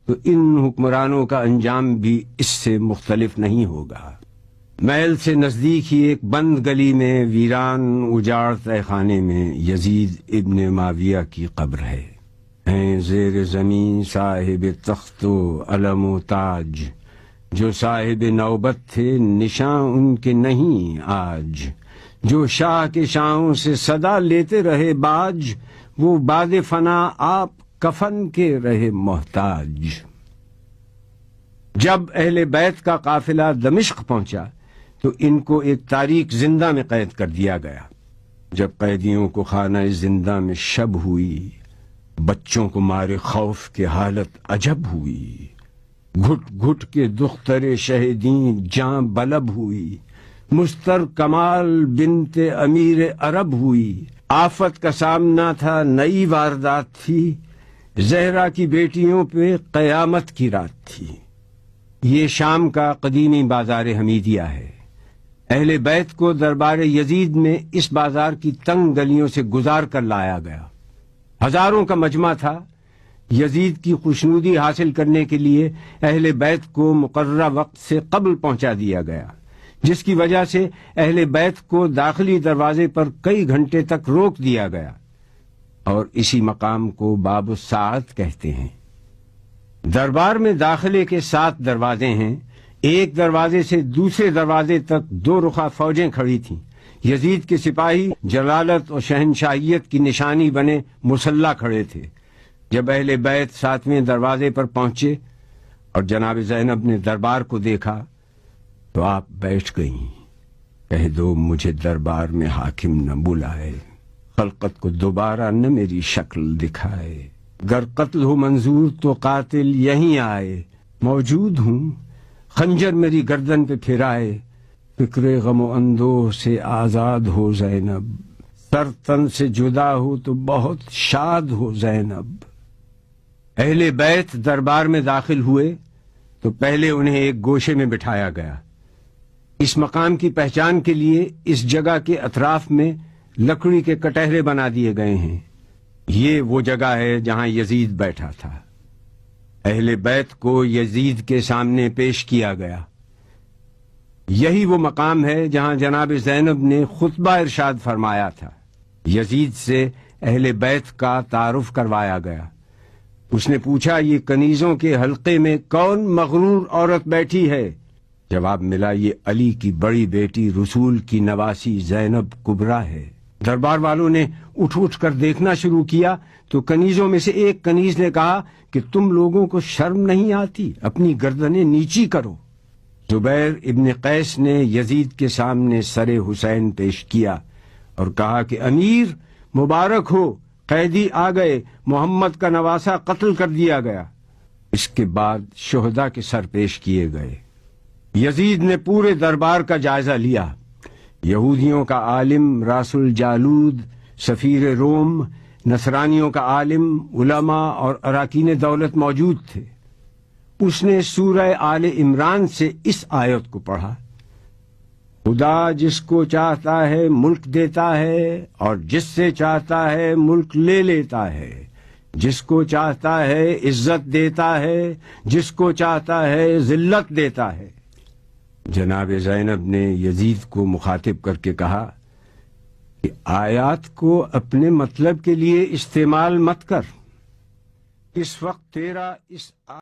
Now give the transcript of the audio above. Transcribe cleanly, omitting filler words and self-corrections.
تو ان حکمرانوں کا انجام بھی اس سے مختلف نہیں ہوگا۔ محل سے نزدیک ہی ایک بند گلی میں ویران اجاڑ تہ خانے میں یزید ابن معاویہ کی قبر ہے۔ ہیں زیر زمین صاحب تخت و علم و تاج، جو صاحب نوبت تھے نشاں ان کے نہیں آج، جو شاہ کے شاہوں سے صدا لیتے رہے باج، وہ بعد فنا آپ کفن کے رہے محتاج۔ جب اہل بیت کا قافلہ دمشق پہنچا تو ان کو ایک تاریک زندہ میں قید کر دیا گیا۔ جب قیدیوں کو خانہ زندہ میں شب ہوئی، بچوں کو مارے خوف کے حالت عجب ہوئی، گھٹ گھٹ کے دختر شہدیں جاں بلب ہوئی، مستر کمال بنت امیر عرب ہوئی۔ آفت کا سامنا تھا، نئی واردات تھی، زہرا کی بیٹیوں پہ قیامت کی رات تھی۔ یہ شام کا قدیمی بازار حمیدیہ ہے۔ اہل بیت کو دربار یزید میں اس بازار کی تنگ گلیوں سے گزار کر لایا گیا۔ ہزاروں کا مجمع تھا۔ یزید کی خوشنودی حاصل کرنے کے لیے اہل بیت کو مقررہ وقت سے قبل پہنچا دیا گیا، جس کی وجہ سے اہل بیت کو داخلی دروازے پر کئی گھنٹے تک روک دیا گیا، اور اسی مقام کو باب الساعت کہتے ہیں۔ دربار میں داخلے کے 7 دروازے ہیں۔ ایک دروازے سے دوسرے دروازے تک 2 رخا فوجیں کھڑی تھیں۔ یزید کے سپاہی جلالت اور شہنشاہیت کی نشانی بنے مسلح کھڑے تھے۔ جب اہل بیت 7ویں دروازے پر پہنچے اور جناب زینب نے دربار کو دیکھا تو آپ بیٹھ گئیں۔ کہہ دو مجھے دربار میں حاکم نہ بلائے، خلقت کو دوبارہ نہ میری شکل دکھائے، گر قتل ہو منظور تو قاتل یہیں آئے، موجود ہوں خنجر میری گردن پہ پھرائے، فکر غم و اندوہ سے آزاد ہو زینب، سر تن سے جدا ہو تو بہت شاد ہو زینب۔ اہل بیت دربار میں داخل ہوئے تو پہلے انہیں ایک گوشے میں بٹھایا گیا۔ اس مقام کی پہچان کے لیے اس جگہ کے اطراف میں لکڑی کے کٹہرے بنا دیے گئے ہیں۔ یہ وہ جگہ ہے جہاں یزید بیٹھا تھا۔ اہل بیت کو یزید کے سامنے پیش کیا گیا۔ یہی وہ مقام ہے جہاں جناب زینب نے خطبہ ارشاد فرمایا تھا۔ یزید سے اہل بیت کا تعارف کروایا گیا۔ اس نے پوچھا یہ کنیزوں کے حلقے میں کون مغرور عورت بیٹھی ہے؟ جواب ملا یہ علی کی بڑی بیٹی رسول کی نواسی زینب کبریٰ ہے۔ دربار والوں نے اٹھ اٹھ کر دیکھنا شروع کیا تو کنیزوں میں سے ایک کنیز نے کہا کہ تم لوگوں کو شرم نہیں آتی؟ اپنی گردنیں نیچی کرو۔ زبیر ابن قیس نے یزید کے سامنے سر حسین پیش کیا اور کہا کہ امیر مبارک ہو، قیدی آ گئے، محمد کا نواسہ قتل کر دیا گیا۔ اس کے بعد شہداء کے سر پیش کیے گئے۔ یزید نے پورے دربار کا جائزہ لیا۔ یہودیوں کا عالم راس الجالود سفیر روم، نصرانیوں کا عالم، علماء اور اراکین دولت موجود تھے۔ اس نے سورہ آل عمران سے اس آیت کو پڑھا، خدا جس کو چاہتا ہے ملک دیتا ہے اور جس سے چاہتا ہے ملک لے لیتا ہے، جس کو چاہتا ہے عزت دیتا ہے، جس کو چاہتا ہے ذلت دیتا ہے۔ جناب زینب نے یزید کو مخاطب کر کے کہا کہ آیات کو اپنے مطلب کے لیے استعمال مت کر، اس وقت تیرا اس